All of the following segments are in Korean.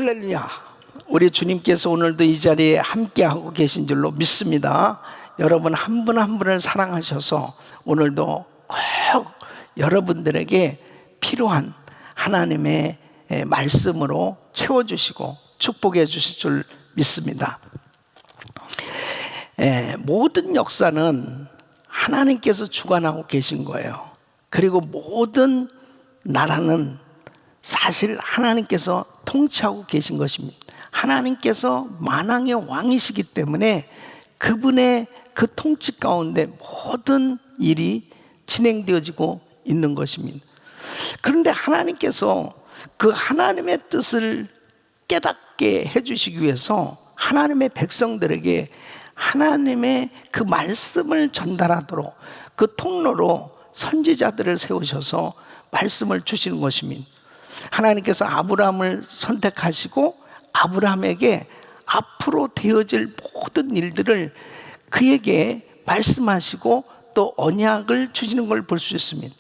할렐루야. 우리 주님께서 오늘도 이 자리에 함께하고 계신 줄로 믿습니다. 여러분 한 분 한 분을 사랑하셔서 오늘도 꼭 여러분들에게 필요한 하나님의 말씀으로 채워주시고 축복해 주실 줄 믿습니다. 모든 역사는 하나님께서 주관하고 계신 거예요. 그리고 모든 나라는 사실 하나님께서 통치하고 계신 것입니다. 하나님께서 만왕의 왕이시기 때문에 그분의 그 통치 가운데 모든 일이 진행되어지고 있는 것입니다. 그런데 하나님께서 그 하나님의 뜻을 깨닫게 해주시기 위해서 하나님의 백성들에게 하나님의 그 말씀을 전달하도록 그 통로로 선지자들을 세우셔서 말씀을 주시는 것입니다. 하나님께서 아브라함을 선택하시고 아브라함에게 앞으로 되어질 모든 일들을 그에게 말씀하시고 또 언약을 주시는 걸 볼 수 있습니다.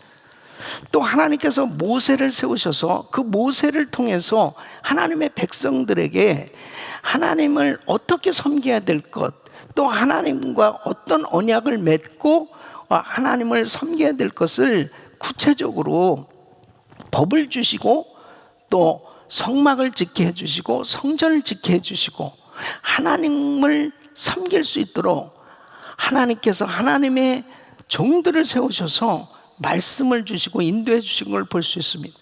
또 하나님께서 모세를 세우셔서 그 모세를 통해서 하나님의 백성들에게 하나님을 어떻게 섬겨야 될 것, 또 하나님과 어떤 언약을 맺고 하나님을 섬겨야 될 것을 구체적으로 법을 주시고 또 성막을 짓게 해주시고 성전을 짓게 해주시고 하나님을 섬길 수 있도록 하나님께서 하나님의 종들을 세우셔서 말씀을 주시고 인도해 주신 걸 볼 수 있습니다.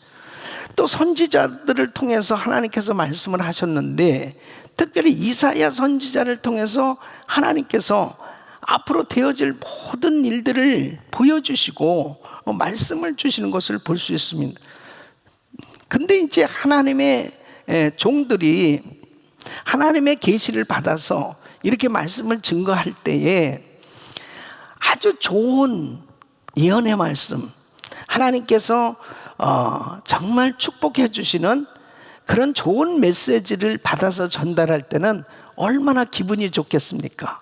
또 선지자들을 통해서 하나님께서 말씀을 하셨는데 특별히 이사야 선지자를 통해서 하나님께서 앞으로 되어질 모든 일들을 보여주시고 말씀을 주시는 것을 볼 수 있습니다. 근데 이제 하나님의 종들이 하나님의 계시를 받아서 이렇게 말씀을 증거할 때에 아주 좋은 예언의 말씀, 하나님께서 정말 축복해 주시는 그런 좋은 메시지를 받아서 전달할 때는 얼마나 기분이 좋겠습니까?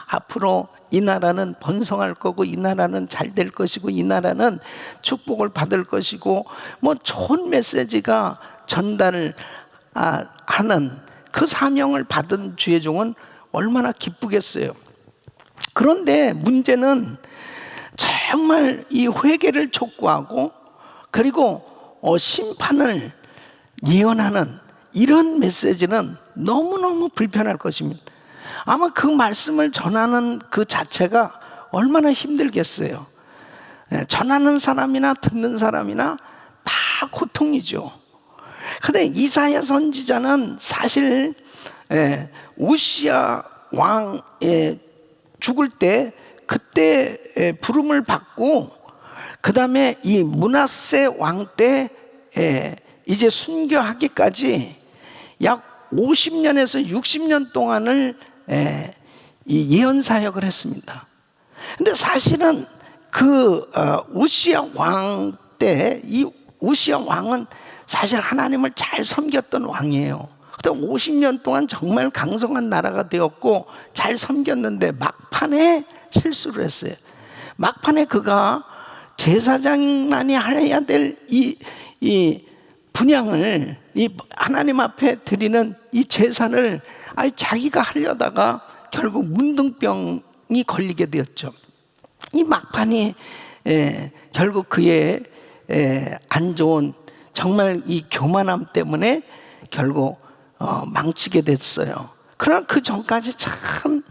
앞으로 이 나라는 번성할 거고 이 나라는 잘 될 것이고 이 나라는 축복을 받을 것이고 뭐 좋은 메시지가 전달을 하는 그 사명을 받은 주의 종은 얼마나 기쁘겠어요. 그런데 문제는 정말 이 회개를 촉구하고 그리고 심판을 예언하는 이런 메시지는 너무너무 불편할 것입니다. 아마 그 말씀을 전하는 그 자체가 얼마나 힘들겠어요. 전하는 사람이나 듣는 사람이나 다 고통이죠. 그런데 이사야 선지자는 사실 우시야 왕 죽을 때 그때 부름을 받고 그 다음에 이 므낫세 왕 때 이제 순교하기까지 약 50년에서 60년 동안을 이 예언 사역을 했습니다. 근데 사실은 그 우시야 왕 때 이 우시야 왕은 사실 하나님을 잘 섬겼던 왕이에요. 그때 50년 동안 정말 강성한 나라가 되었고 잘 섬겼는데 막판에 실수를 했어요. 막판에 그가 제사장만이 해야 될 이 분향을 이 하나님 앞에 드리는 이 제사를 자기가 하려다가 결국 문둥병이 걸리게 되었죠. 이 막판이 결국 그의 안 좋은 정말 이 교만함 때문에 결국 망치게 됐어요. 그러나 그 전까지 참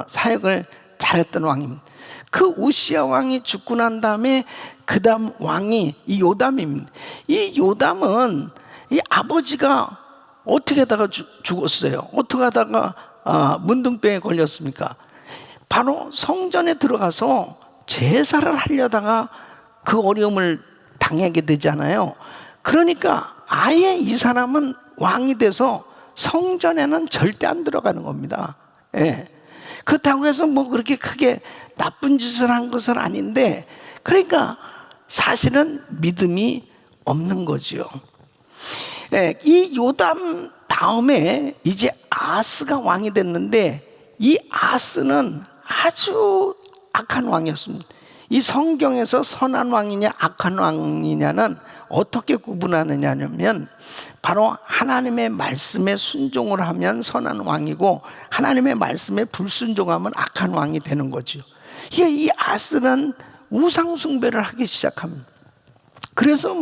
사역을 잘했던 왕입니다. 그 우시야 왕이 죽고 난 다음에 그 다음 왕이 이 요담입니다. 이 요담은 이 아버지가 어떻게 하다가 죽었어요? 어떻게 하다가 문둥병에 걸렸습니까? 바로 성전에 들어가서 제사를 하려다가 그 어려움을 당하게 되잖아요. 그러니까 아예 이 사람은 왕이 돼서 성전에는 절대 안 들어가는 겁니다. 그렇다고 해서 뭐 그렇게 크게 나쁜 짓을 한 것은 아닌데 그러니까 사실은 믿음이 없는 거죠. 이 요담 다음에 이제 아스가 왕이 됐는데 이 아스는 아주 악한 왕이었습니다. 이 성경에서 선한 왕이냐 악한 왕이냐는 어떻게 구분하느냐면 바로 하나님의 말씀에 순종을 하면 선한 왕이고 하나님의 말씀에 불순종하면 악한 왕이 되는 거죠. 이 아스는 우상 숭배를 하기 시작합니다. 그래서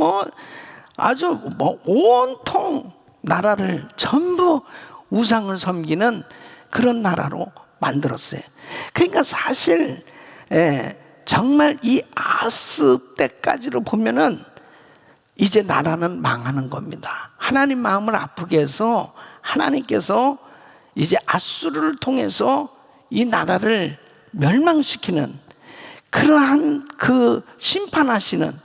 아주 온통 나라를 전부 우상을 섬기는 그런 나라로 만들었어요. 그러니까 사실 정말 이 아스 때까지로 보면은 이제 나라는 망하는 겁니다. 하나님 마음을 아프게 해서 하나님께서 이제 아수르를 통해서 이 나라를 멸망시키는 그러한 그 심판하시는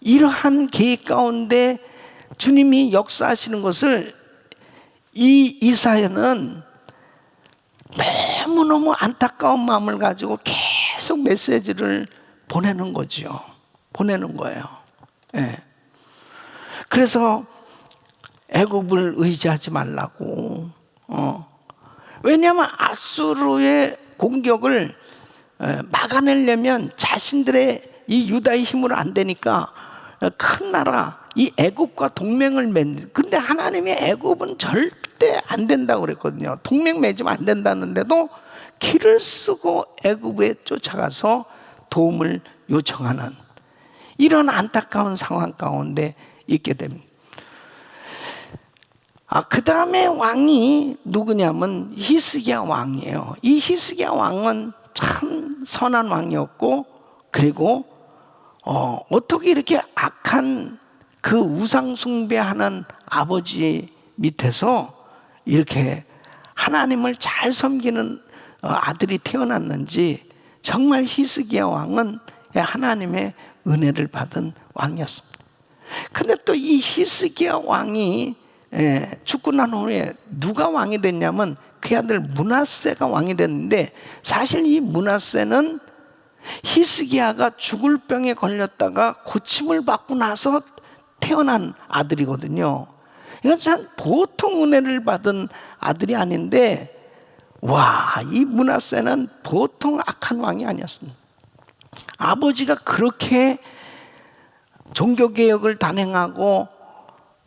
이러한 계획 가운데 주님이 역사하시는 것을 이 이사야는 너무너무 안타까운 마음을 가지고 계속 메시지를 보내는 거죠. 보내는 거예요. 그래서 애굽을 의지하지 말라고. 왜냐하면 아수르의 공격을 막아내려면 자신들의 이 유다의 힘으로 안 되니까 큰 나라 이 애굽과 동맹을 맺는. 근데 하나님이 애굽은 절대 안 된다고 그랬거든요. 동맹 맺으면 안 된다는데도 길을 쓰고 애굽에 쫓아가서 도움을 요청하는 이런 안타까운 상황 가운데 있게 됩니다. 그 다음에 왕이 누구냐면 히스기야 왕이에요. 이 히스기야 왕은 참 선한 왕이었고, 그리고 어떻게 이렇게 악한 그 우상 숭배하는 아버지 밑에서 이렇게 하나님을 잘 섬기는 아들이 태어났는지, 정말 히스기야 왕은 하나님의 은혜를 받은 왕이었습니다. 근데 또 이 히스기야 왕이 죽고 난 후에 누가 왕이 됐냐면 그 아들 므낫세가 왕이 됐는데, 사실 이 므낫세는 히스기야가 죽을 병에 걸렸다가 고침을 받고 나서 태어난 아들이거든요. 이건 참 보통 은혜를 받은 아들이 아닌데, 이 므낫세는 보통 악한 왕이 아니었습니다. 아버지가 그렇게 종교개혁을 단행하고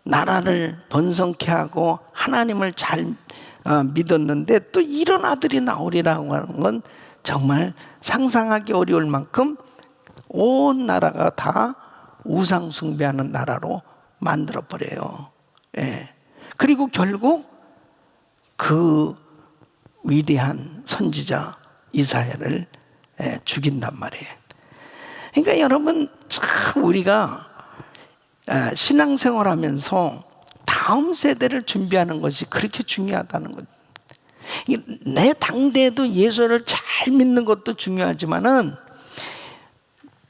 나라를 번성케 하고 하나님을 잘 믿었는데 또 이런 아들이 나오리라고 하는 건 정말 상상하기 어려울 만큼 온 나라가 다 우상 숭배하는 나라로 만들어버려요. 그리고 결국 그 위대한 선지자 이사야를 죽인단 말이에요. 그러니까 여러분, 참 우리가 신앙생활하면서 다음 세대를 준비하는 것이 그렇게 중요하다는 거죠. 내 당대에도 예수를 잘 믿는 것도 중요하지만은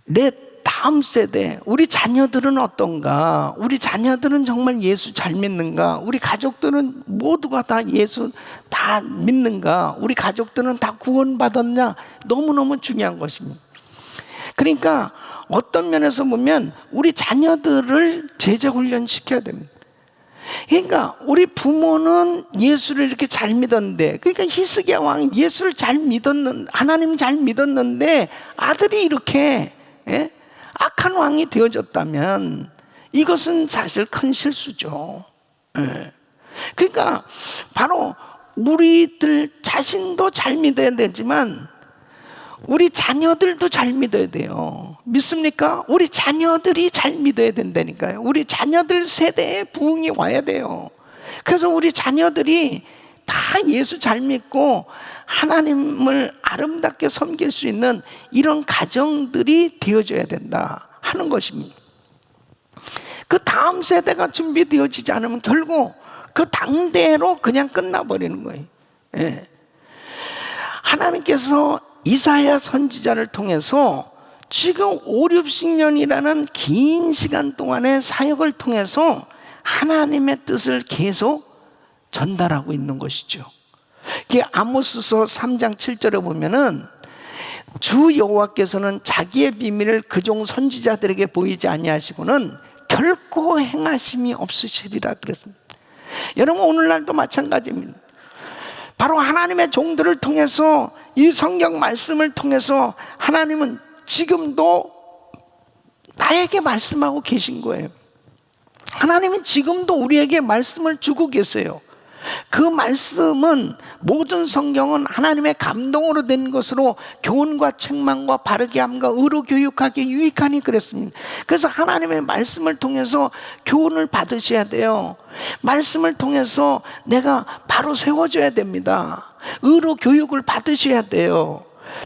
내 다음 세대, 우리 자녀들은 어떤가? 우리 자녀들은 정말 예수 잘 믿는가? 우리 가족들은 모두가 다 예수 다 믿는가? 우리 가족들은 다 구원받았냐? 너무너무 중요한 것입니다. 그러니까 어떤 면에서 보면 우리 자녀들을 제자 훈련시켜야 됩니다. 그러니까 우리 부모는 예수를 이렇게 잘 믿었는데, 그러니까 히스기야 왕이 예수를 잘 믿었는, 하나님 잘 믿었는데 아들이 이렇게 악한 왕이 되어졌다면 이것은 사실 큰 실수죠. 그러니까 바로 우리들 자신도 잘 믿어야 되지만 우리 자녀들도 잘 믿어야 돼요. 믿습니까? 우리 자녀들이 잘 믿어야 된다니까요. 우리 자녀들 세대에 부흥이 와야 돼요. 그래서 우리 자녀들이 다 예수 잘 믿고 하나님을 아름답게 섬길 수 있는 이런 가정들이 되어져야 된다 하는 것입니다. 그 다음 세대가 준비되어지지 않으면 결국 그 당대로 그냥 끝나버리는 거예요. 하나님께서 이사야 선지자를 통해서 지금 5, 60년이라는 긴 시간 동안의 사역을 통해서 하나님의 뜻을 계속 전달하고 있는 것이죠. 아모스서 3장 7절에 보면은 주 여호와께서는 자기의 비밀을 그종 선지자들에게 보이지 아니하시고는 결코 행하심이 없으시리라 그랬습니다. 여러분, 오늘날도 마찬가지입니다. 바로 하나님의 종들을 통해서, 이 성경 말씀을 통해서 하나님은 지금도 나에게 말씀하고 계신 거예요. 하나님이 지금도 우리에게 말씀을 주고 계세요. 그 말씀은 모든 성경은 하나님의 감동으로 된 것으로 교훈과 책망과 바르게 함과 의로 교육하기에 유익하니 그랬습니다. 그래서 하나님의 말씀을 통해서 교훈을 받으셔야 돼요. 말씀을 통해서 내가 바로 세워져야 됩니다. 의로 교육을 받으셔야 돼요.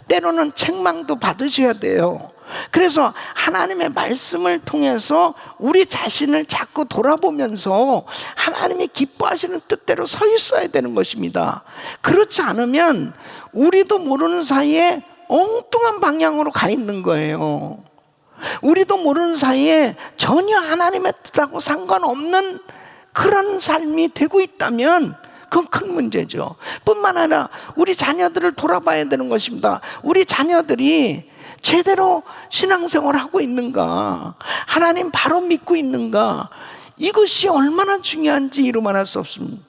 때로는 책망도 받으셔야 돼요. 그래서 하나님의 말씀을 통해서 우리 자신을 자꾸 돌아보면서 하나님이 기뻐하시는 뜻대로 서 있어야 되는 것입니다. 그렇지 않으면 우리도 모르는 사이에 엉뚱한 방향으로 가 있는 거예요. 우리도 모르는 사이에 전혀 하나님의 뜻하고 상관없는 그런 삶이 되고 있다면 그건 큰 문제죠. 뿐만 아니라 우리 자녀들을 돌아봐야 되는 것입니다. 우리 자녀들이 제대로 신앙생활을 하고 있는가, 하나님 바로 믿고 있는가, 이것이 얼마나 중요한지 이루 말할 수 없습니다.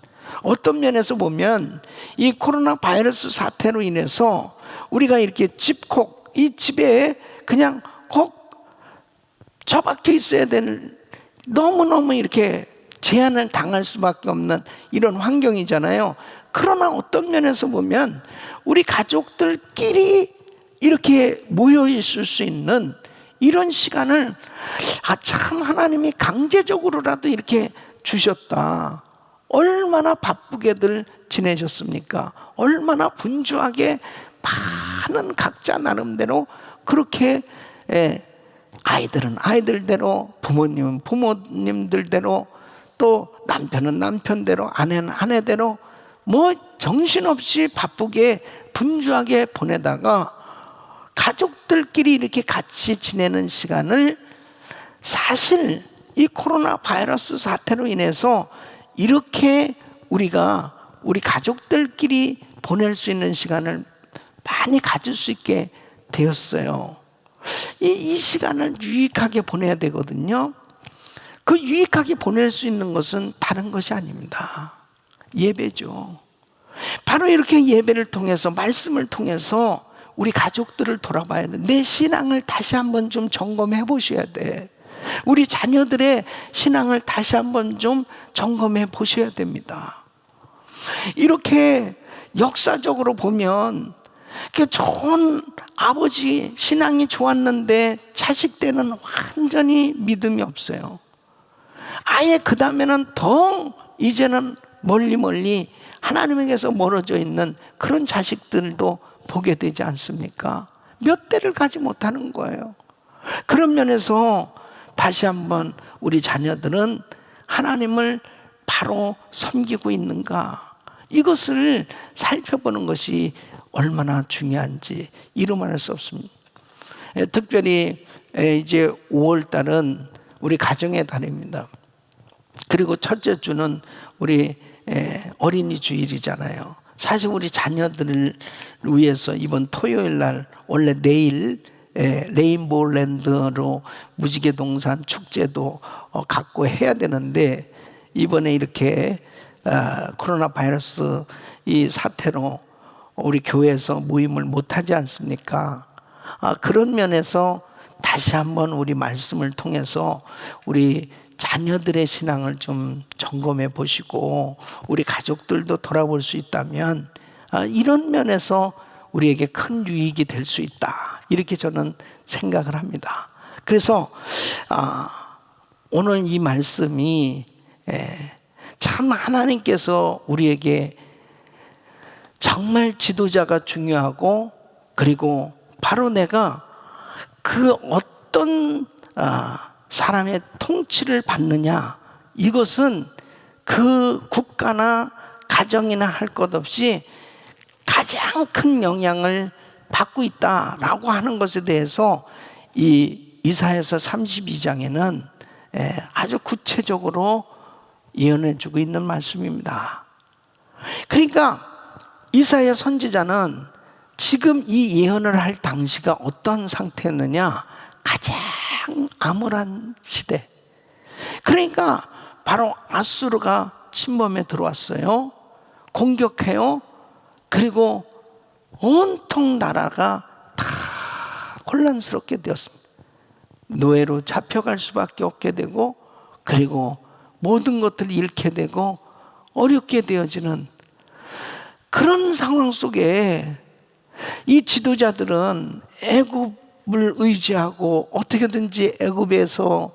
어떤 면에서 보면 이 코로나 바이러스 사태로 인해서 우리가 이렇게 집콕, 이 집에 그냥 콕 처박혀 있어야 되는, 너무너무 이렇게 제한을 당할 수밖에 없는 이런 환경이잖아요. 그러나 어떤 면에서 보면 우리 가족들끼리 이렇게 모여 있을 수 있는 이런 시간을 참 하나님이 강제적으로라도 이렇게 주셨다. 얼마나 바쁘게들 지내셨습니까? 얼마나 분주하게 많은 각자 나름대로 그렇게 아이들은 아이들대로, 부모님은 부모님들대로, 또 남편은 남편대로, 아내는 아내대로 뭐 정신없이 바쁘게 분주하게 보내다가 가족들끼리 이렇게 같이 지내는 시간을, 사실 이 코로나 바이러스 사태로 인해서 이렇게 우리가 우리 가족들끼리 보낼 수 있는 시간을 많이 가질 수 있게 되었어요. 이 시간을 유익하게 보내야 되거든요. 그 유익하게 보낼 수 있는 것은 다른 것이 아닙니다. 예배죠. 바로 이렇게 예배를 통해서, 말씀을 통해서 우리 가족들을 돌아봐야 돼. 내 신앙을 다시 한번 좀 점검해 보셔야 돼. 우리 자녀들의 신앙을 다시 한번 좀 점검해 보셔야 됩니다. 이렇게 역사적으로 보면 좋은 아버지 신앙이 좋았는데 자식 때는 완전히 믿음이 없어요. 아예 그 다음에는 더 이제는 멀리 하나님에게서 멀어져 있는 그런 자식들도 보게 되지 않습니까? 몇 대를 가지 못하는 거예요. 그런 면에서 다시 한번 우리 자녀들은 하나님을 바로 섬기고 있는가, 이것을 살펴보는 것이 얼마나 중요한지 이루 말할 수 없습니다. 특별히 이제 5월 달은 우리 가정의 달입니다. 그리고 첫째 주는 우리 어린이 주일이잖아요. 사실 우리 자녀들을 위해서 이번 토요일 날, 원래 내일 레인보우랜드로 무지개동산 축제도 갖고 해야 되는데, 이번에 이렇게 코로나 바이러스 이 사태로 우리 교회에서 모임을 못하지 않습니까? 그런 면에서 다시 한번 우리 말씀을 통해서 우리 자녀들의 신앙을 좀 점검해 보시고 우리 가족들도 돌아볼 수 있다면 이런 면에서 우리에게 큰 유익이 될 수 있다, 이렇게 저는 생각을 합니다. 그래서 오늘 이 말씀이 참 하나님께서 우리에게 정말 지도자가 중요하고, 그리고 바로 내가 그 어떤 사람의 통치를 받느냐, 이것은 그 국가나 가정이나 할 것 없이 가장 큰 영향을 받고 있다라고 하는 것에 대해서 이 이사야서 32장에는 아주 구체적으로 예언해 주고 있는 말씀입니다. 그러니까 이사야 선지자는 지금 이 예언을 할 당시가 어떤 상태였느냐, 가장 암울한 시대. 그러니까 바로 아수르가 침범에 들어왔어요. 공격해요. 그리고 온통 나라가 다 혼란스럽게 되었습니다. 노예로 잡혀갈 수밖에 없게 되고, 그리고 모든 것들을 잃게 되고 어렵게 되어지는 그런 상황 속에 이 지도자들은 애굽을 의지하고 어떻게든지 애굽에서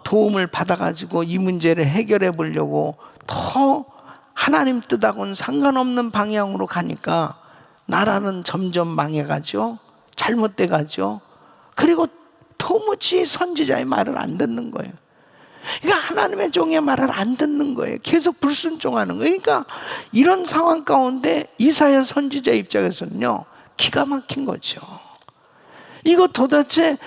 도움을 받아가지고 이 문제를 해결해 보려고 더 하나님 뜻하고는 상관없는 방향으로 가니까 나라는 점점 망해가죠. 잘못돼 가죠. 그리고 도무지 선지자의 말을 안 듣는 거예요. 그러니까 하나님의 종의 말을 안 듣는 거예요. 계속 불순종하는 거예요. 그러니까 이런 상황 가운데 이사야 선지자 입장에서는요, 기가 막힌 거죠. 이거 도대체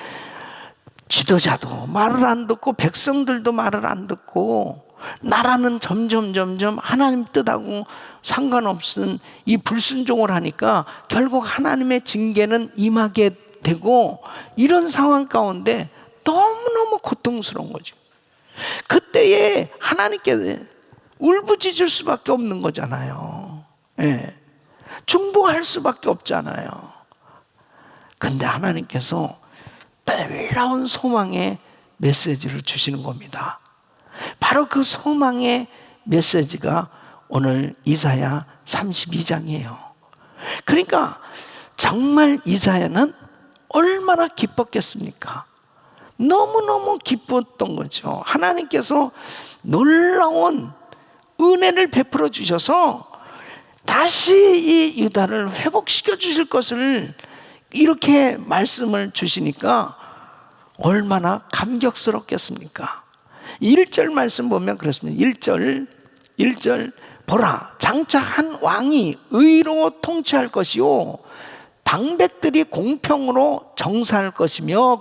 지도자도 말을 안 듣고 백성들도 말을 안 듣고 나라는 점점 하나님 뜻하고 상관없은 이 불순종을 하니까 결국 하나님의 징계는 임하게 되고, 이런 상황 가운데 너무너무 고통스러운 거죠. 그때에 하나님께 울부짖을 수밖에 없는 거잖아요. 예. 중보할 수밖에 없잖아요. 근데 하나님께서 놀라운 소망의 메시지를 주시는 겁니다. 바로 그 소망의 메시지가 오늘 이사야 32장이에요. 그러니까 정말 이사야는 얼마나 기뻤겠습니까? 너무너무 기뻤던 거죠. 하나님께서 놀라운 은혜를 베풀어 주셔서 다시 이 유다를 회복시켜 주실 것을 이렇게 말씀을 주시니까 얼마나 감격스럽겠습니까? 1절 말씀 보면 그렇습니다. 1절 보라, 장차 한 왕이 의로 통치할 것이요 방백들이 공평으로 정사할 것이며,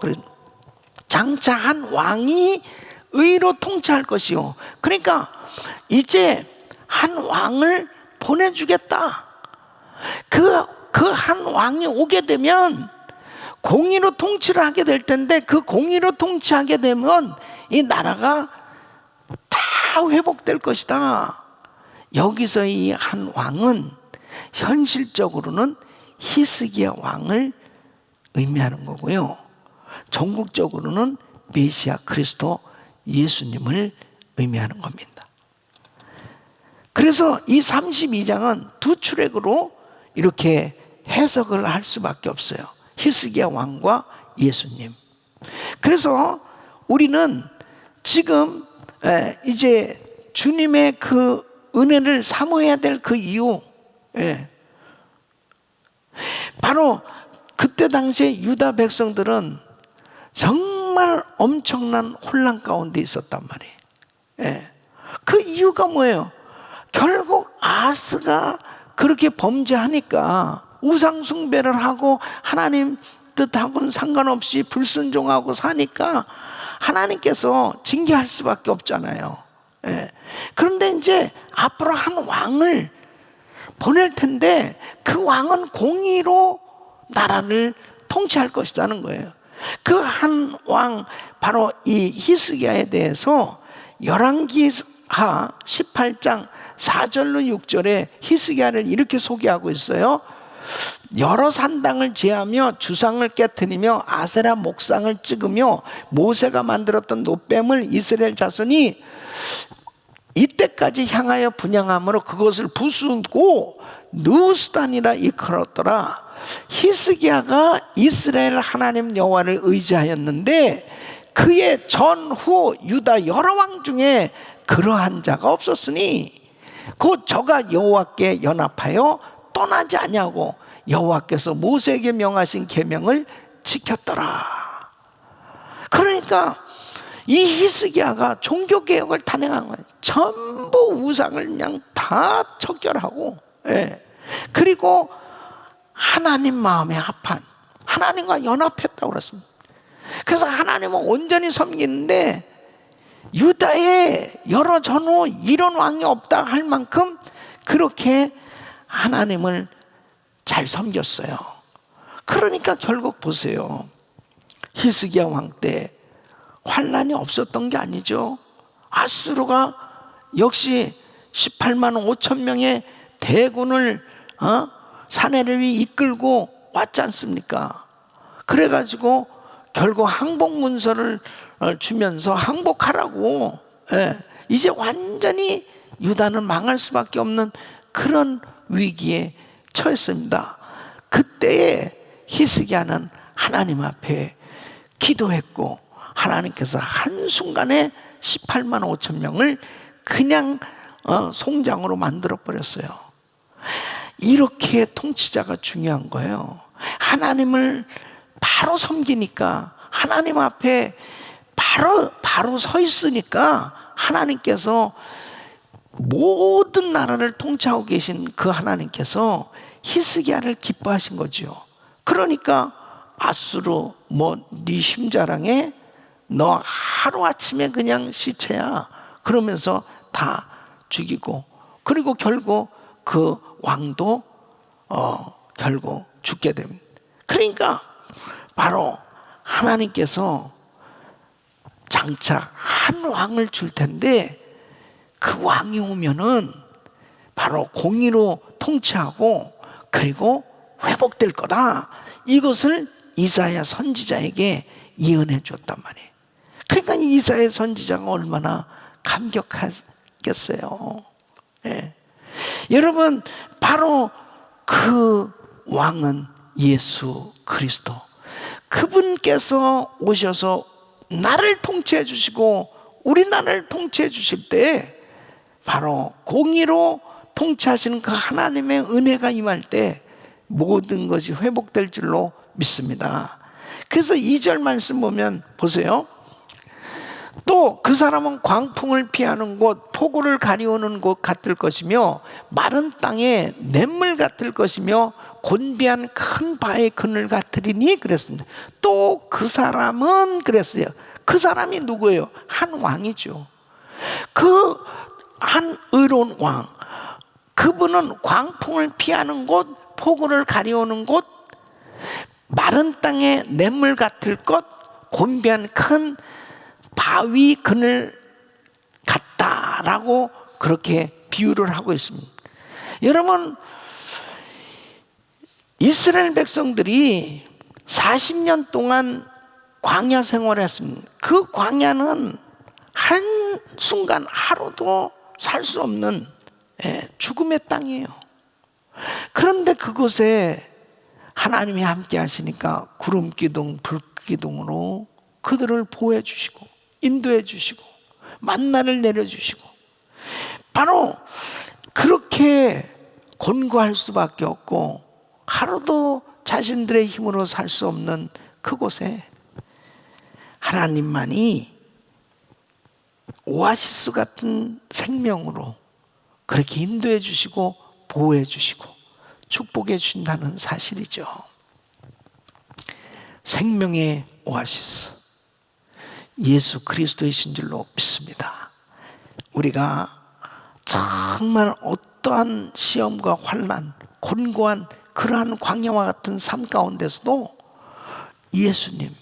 장차 한 왕이 의로 통치할 것이요. 그러니까 이제 한 왕을 보내주겠다. 그 한 왕이 오게 되면 공의로 통치를 하게 될 텐데, 그 공의로 통치하게 되면 이 나라가 다 회복될 것이다. 여기서 이 한 왕은 현실적으로는 히스기야 왕을 의미하는 거고요, 전국적으로는 메시아 그리스도 예수님을 의미하는 겁니다. 그래서 이 32장은 두 출애굽으로 이렇게 해석을 할 수밖에 없어요. 히스기야 왕과 예수님. 그래서 우리는 지금 이제 주님의 그 은혜를 사모해야 될 그 이유, 바로 그때 당시에 유다 백성들은 정말 엄청난 혼란 가운데 있었단 말이에요. 그 이유가 뭐예요? 결국 아스가 그렇게 범죄하니까, 우상 숭배를 하고 하나님 뜻하고는 상관없이 불순종하고 사니까 하나님께서 징계할 수밖에 없잖아요. 그런데 이제 앞으로 한 왕을 보낼 텐데 그 왕은 공의로 나라를 통치할 것이라는 거예요. 그 한 왕, 바로 이 히스기야에 대해서 열왕기하 18장 4절로 6절에 히스기야를 이렇게 소개하고 있어요. 여러 산당을 제하며 주상을 깨트리며 아세라 목상을 찍으며 모세가 만들었던 놋뱀을 이스라엘 자손이 이때까지 향하여 분향함으로 그것을 부수고 누수단이라 일컬었더라. 히스기야가 이스라엘 하나님 여호와를 의지하였는데 그의 전후 유다 여러 왕 중에 그러한 자가 없었으니 곧 저가 여호와께 연합하여 떠나지 아니하고 여호와께서 모세에게 명하신 계명을 지켰더라. 그러니까 이 히스기야가 종교개혁을 단행한 거예요. 전부 우상을 그냥 다 척결하고, 그리고 하나님 마음에 합한, 하나님과 연합했다고 그랬습니다. 그래서 하나님은 온전히 섬기는데 유다에 여러 전후 이런 왕이 없다 할 만큼 그렇게 하나님을 잘 섬겼어요. 그러니까 결국 보세요. 히스기야 왕 때 환란이 없었던 게 아니죠. 아수르가 역시 18만 5천 명의 대군을 사내를 이끌고 왔지 않습니까? 그래가지고 결국 항복 문서를 주면서 항복하라고 이제 완전히 유다는 망할 수밖에 없는 그런 위기에 처했습니다. 그때에 히스기야는 하나님 앞에 기도했고 하나님께서 한순간에 18만 5천 명을 그냥 송장으로 만들어 버렸어요. 이렇게 통치자가 중요한 거예요. 하나님을 바로 섬기니까, 하나님 앞에 바로 서 있으니까 하나님께서 모든 나라를 통치하고 계신 그 하나님께서 히스기야를 기뻐하신 거죠. 그러니까 아수르 네 힘자랑에 너 하루아침에 그냥 시체야 그러면서 다 죽이고, 그리고 결국 그 왕도 결국 죽게 됩니다. 그러니까 바로 하나님께서 장차 한 왕을 줄 텐데 그 왕이 오면은 바로 공의로 통치하고 그리고 회복될 거다. 이것을 이사야 선지자에게 예언해 줬단 말이에요. 그러니까 이사야 선지자가 얼마나 감격했겠어요. 예. 여러분, 바로 그 왕은 예수 그리스도. 그분께서 오셔서 나를 통치해 주시고 우리나라를 통치해 주실 때 바로 공의로 통치하시는 그 하나님의 은혜가 임할 때 모든 것이 회복될 줄로 믿습니다. 그래서 2절 말씀 보면 보세요. 또 그 사람은 광풍을 피하는 곳, 폭우를 가리우는 곳 같을 것이며 마른 땅에 냇물 같을 것이며 곤비한 큰 바의 그늘 같으리니 그랬습니다. 또 그 사람은 그랬어요. 그 사람이 누구예요? 한 왕이죠. 그 한 의로운 왕, 그분은 광풍을 피하는 곳, 폭우를 가리우는 곳, 마른 땅에 냇물 같을 것, 곤비한 큰 바위 그늘 같다라고 그렇게 비유를 하고 있습니다. 여러분, 이스라엘 백성들이 40년 동안 광야 생활을 했습니다. 그 광야는 한순간 하루도 살 수 없는 죽음의 땅이에요. 그런데 그곳에 하나님이 함께 하시니까 구름 기둥, 불 기둥으로 그들을 보호해 주시고 인도해 주시고 만나를 내려 주시고, 바로 그렇게 곤고할 수밖에 없고 하루도 자신들의 힘으로 살 수 없는 그곳에 하나님만이 오아시스 같은 생명으로 그렇게 인도해 주시고 보호해 주시고 축복해 주신다는 사실이죠. 생명의 오아시스 예수 그리스도이신 줄로 믿습니다. 우리가 정말 어떠한 시험과 환난, 곤고한 그러한 광야와 같은 삶 가운데서도 예수님,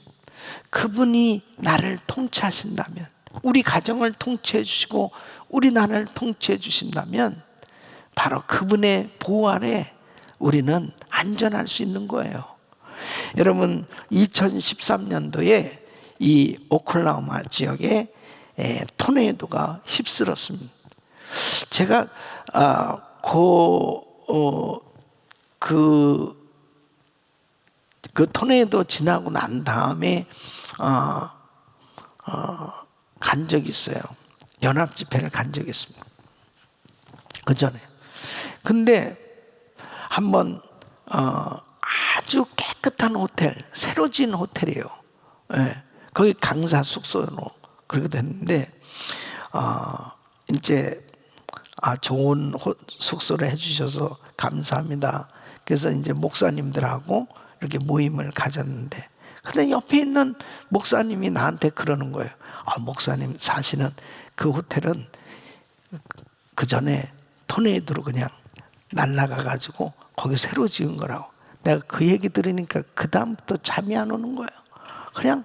그분이 나를 통치하신다면, 우리 가정을 통치해 주시고 우리 나라를 통치해 주신다면 바로 그분의 보호 아래 우리는 안전할 수 있는 거예요. 여러분, 2013년도에 이 오클라호마 지역에 토네이도가 휩쓸었습니다. 제가 그 토네이도 지나고 난 다음에 간 적이 있어요. 연합 집회를 간 적이 있습니다. 그 전에. 근데 한번 아주 깨끗한 호텔, 새로 지은 호텔이에요. 예. 거기 강사 숙소로 그렇게 됐는데 이제 좋은 숙소를 해주셔서 감사합니다. 그래서 이제 목사님들하고 이렇게 모임을 가졌는데, 근데 옆에 있는 목사님이 나한테 그러는 거예요. 목사님, 사실은 그 호텔은 그 전에 토네이도로 그냥 날아가가지고 거기 새로 지은 거라고. 내가 그 얘기 들으니까 그 다음부터 잠이 안 오는 거예요. 그냥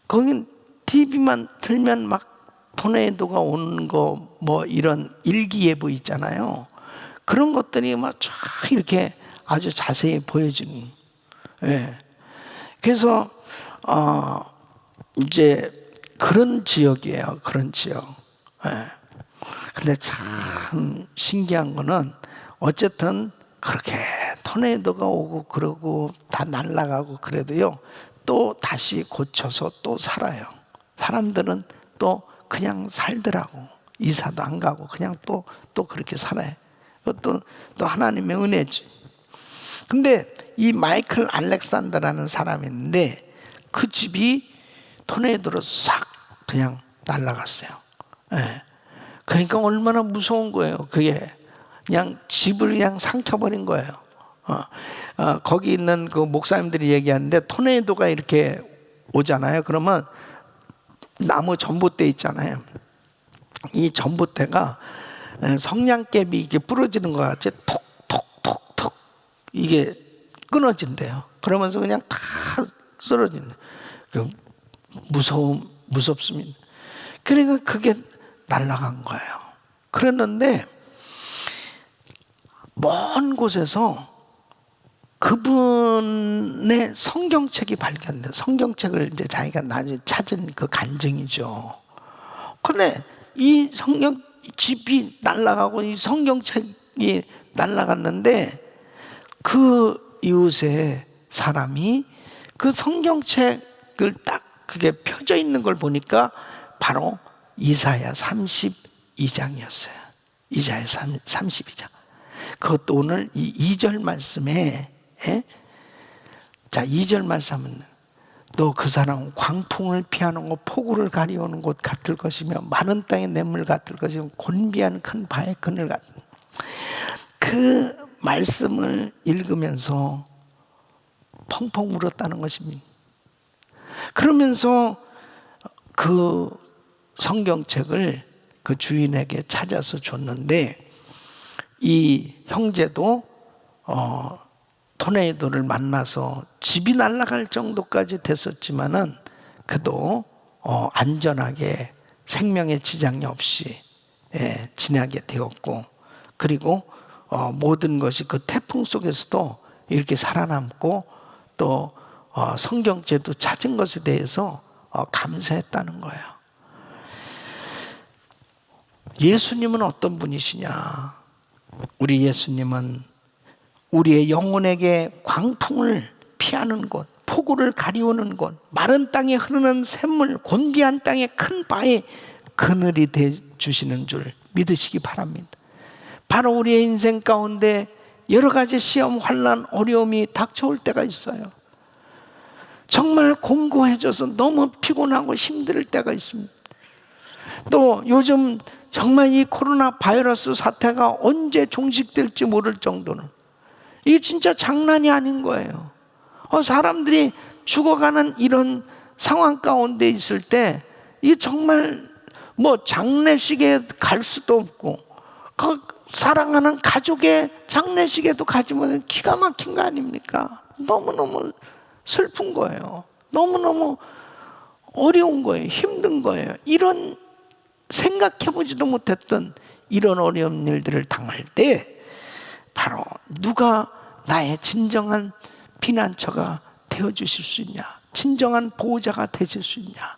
거긴 TV만 틀면 막 토네이도가 오는 거 이런 일기예보 있잖아요. 그런 것들이 막 쫙 이렇게 아주 자세히 보여주는. 예. 그래서 이제 그런 지역이에요. 그런 지역. 예. 근데 참 신기한 거는 어쨌든 그렇게 토네이도가 오고 그러고 다 날아가고 그래도요, 또 다시 고쳐서 또 살아요. 사람들은 또 그냥 살더라고. 이사도 안 가고 그냥 또 그렇게 살아요. 그것도 또 하나님의 은혜지. 근데 이 마이클 알렉산더라는 사람이 있는데 그 집이 토네이도로 싹 그냥 날아갔어요. 예. 그러니까 얼마나 무서운 거예요. 그게 그냥 집을 그냥 삼켜버린 거예요. 거기 있는 그 목사님들이 얘기하는데 토네이도가 이렇게 오잖아요. 그러면 나무 전봇대 있잖아요. 이 전봇대가 성냥개비 이게 부러지는 것 같이 톡톡톡톡 이게 끊어진대요. 그러면서 그냥 다 쓰러지는. 무섭습니다. 그러니까 그게 날아간 거예요. 그랬는데 먼 곳에서 그분의 성경책이 발견돼요. 성경책을 이제 자기가 나중에 찾은 그 간증이죠. 근데 이 집이 날아가고 이 성경책이 날아갔는데 그 이웃의 사람이 그 성경책을 딱 그게 펴져 있는 걸 보니까 바로 이사야 32장이었어요. 이사야 32장. 그것도 오늘 이 2절 말씀에, 자, 2절 말씀은 또 그 사람은 광풍을 피하는 곳, 폭우를 가리우는 곳 같을 것이며 마른 땅의 냇물 같을 것이며 곤비한 큰 바의 그늘 같은. 그 말씀을 읽으면서 펑펑 울었다는 것입니다. 그러면서 그 성경책을 그 주인에게 찾아서 줬는데 이 형제도 토네이도를 만나서 집이 날아갈 정도까지 됐었지만은 그도 안전하게 생명의 지장이 없이 지나게 되었고, 그리고 모든 것이 그 태풍 속에서도 이렇게 살아남고 또 성경책도 찾은 것에 대해서 감사했다는 거예요. 예수님은 어떤 분이시냐? 우리 예수님은 우리의 영혼에게 광풍을 피하는 곳, 폭우를 가리우는 곳, 마른 땅에 흐르는 샘물, 곤비한 땅에 큰 바의 그늘이 돼 주시는 줄 믿으시기 바랍니다. 바로 우리의 인생 가운데 여러 가지 시험, 환난, 어려움이 닥쳐올 때가 있어요. 정말 공고해져서 너무 피곤하고 힘들 때가 있습니다. 또 요즘 정말 이 코로나 바이러스 사태가 언제 종식될지 모를 정도는, 이게 진짜 장난이 아닌 거예요. 사람들이 죽어가는 이런 상황 가운데 있을 때 이게 정말 뭐 장례식에 갈 수도 없고 그 사랑하는 가족의 장례식에도 가지 못한 기가 막힌 거 아닙니까? 너무너무 슬픈 거예요. 너무너무 어려운 거예요. 힘든 거예요. 이런 생각해보지도 못했던 이런 어려운 일들을 당할 때 바로 누가 나의 진정한 피난처가 되어주실 수 있냐, 진정한 보호자가 되실 수 있냐?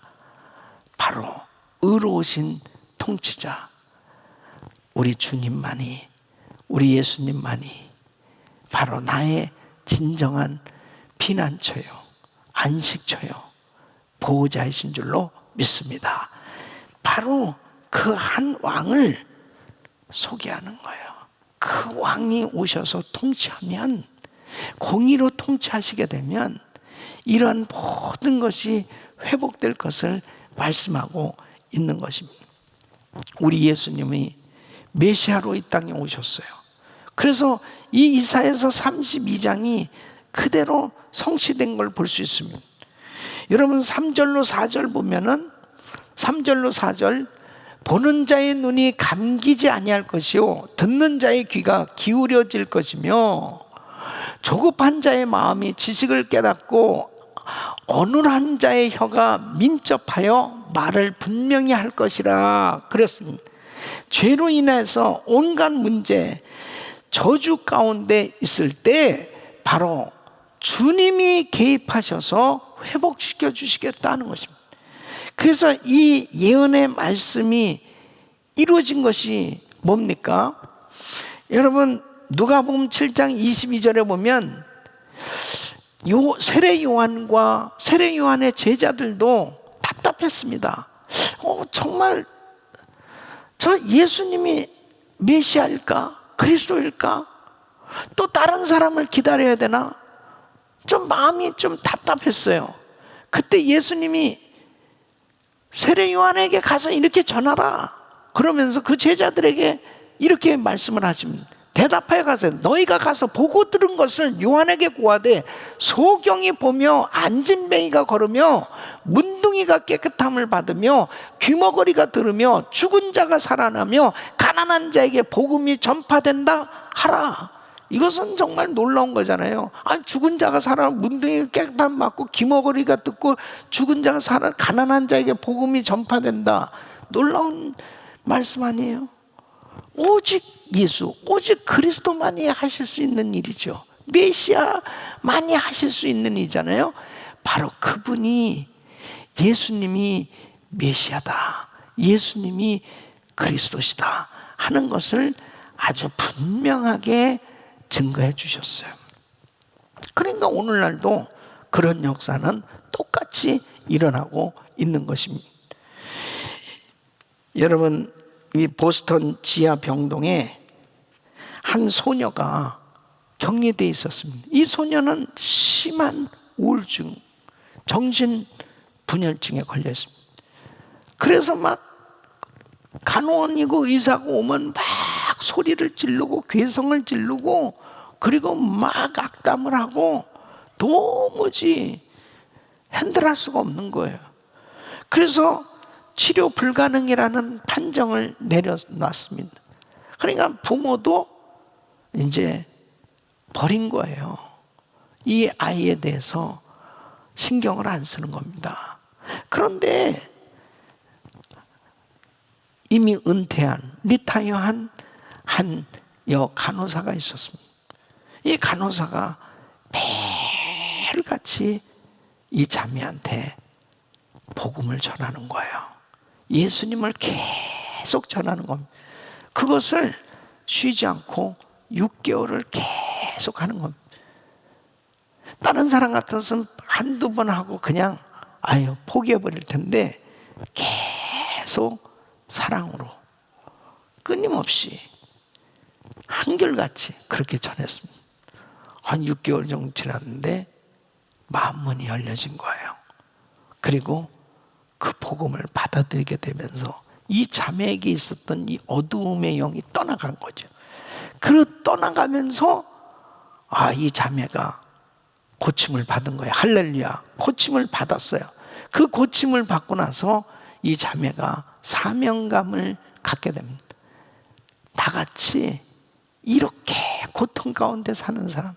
바로 의로우신 통치자 우리 주님만이, 우리 예수님만이 바로 나의 진정한 피난처요, 안식처요, 보호자이신 줄로 믿습니다. 바로 그 한 왕을 소개하는 거예요. 그 왕이 오셔서 통치하면, 공의로 통치하시게 되면 이런 모든 것이 회복될 것을 말씀하고 있는 것입니다. 우리 예수님이 메시아로 이 땅에 오셨어요. 그래서 이 이사야서 32장이 그대로 성취된 걸 볼 수 있습니다. 여러분 3절로 4절 보면은 3절로 4절, 보는 자의 눈이 감기지 아니할 것이요 듣는 자의 귀가 기울여질 것이며 조급한 자의 마음이 지식을 깨닫고 어눌한 자의 혀가 민첩하여 말을 분명히 할 것이라 그랬습니다. 죄로 인해서 온갖 문제, 저주 가운데 있을 때 바로 주님이 개입하셔서 회복시켜 주시겠다는 것입니다. 그래서 이 예언의 말씀이 이루어진 것이 뭡니까? 여러분 누가복음 7장 22절에 보면 세례 요한의 제자들도 답답했습니다. 정말 저 예수님이 메시아일까? 그리스도일까? 또 다른 사람을 기다려야 되나? 좀 마음이 좀 답답했어요. 그때 예수님이 세례 요한에게 가서 이렇게 전하라 그러면서 그 제자들에게 이렇게 말씀을 하십니다. 대답하여 가세요. 너희가 가서 보고 들은 것을 요한에게 구하되 소경이 보며 안진뱅이가 걸으며 문둥이가 깨끗함을 받으며 귀머거리가 들으며 죽은 자가 살아나며 가난한 자에게 복음이 전파된다 하라. 이것은 정말 놀라운 거잖아요. 죽은 자가 살아, 문둥이가 깨끗함 받고 귀머거리가 듣고 죽은 자가 살아, 가난한 자에게 복음이 전파된다. 놀라운 말씀 아니에요? 오직 예수, 오직 그리스도만이 하실 수 있는 일이죠. 메시아만이 하실 수 있는 일이잖아요. 바로 그분이, 예수님이 메시아다, 예수님이 그리스도시다 하는 것을 아주 분명하게 증거해 주셨어요. 그러니까 오늘날도 그런 역사는 똑같이 일어나고 있는 것입니다. 여러분, 이 보스턴 지하 병동에 한 소녀가 격리되어 있었습니다. 이 소녀는 심한 우울증, 정신분열증에 걸려 있습니다. 그래서 막 간호원이고 의사고 오면 막 소리를 지르고 괴성을 지르고 그리고 막 악담을 하고 도무지 핸들할 수가 없는 거예요. 그래서 치료 불가능이라는 판정을 내려놨습니다. 그러니까 부모도 이제 버린 거예요. 이 아이에 대해서 신경을 안 쓰는 겁니다. 그런데 이미 은퇴한, 리타이어한 한 간호사가 있었습니다. 이 간호사가 매일같이 이 자매한테 복음을 전하는 거예요. 예수님을 계속 전하는 겁니다. 그것을 쉬지 않고 6개월을 계속 하는 겁니다. 다른 사람 같았으면 한두 번 하고 그냥 포기해버릴 텐데 계속 사랑으로 끊임없이 한결같이 그렇게 전했습니다. 한 6개월 정도 지났는데 마음문이 열려진 거예요. 그리고 그 복음을 받아들이게 되면서 이 자매에게 있었던 이 어두움의 영이 떠나간 거죠. 그 떠나가면서 이 자매가 고침을 받은 거예요. 할렐루야. 고침을 받았어요. 그 고침을 받고 나서 이 자매가 사명감을 갖게 됩니다. 다 같이 이렇게 고통 가운데 사는 사람,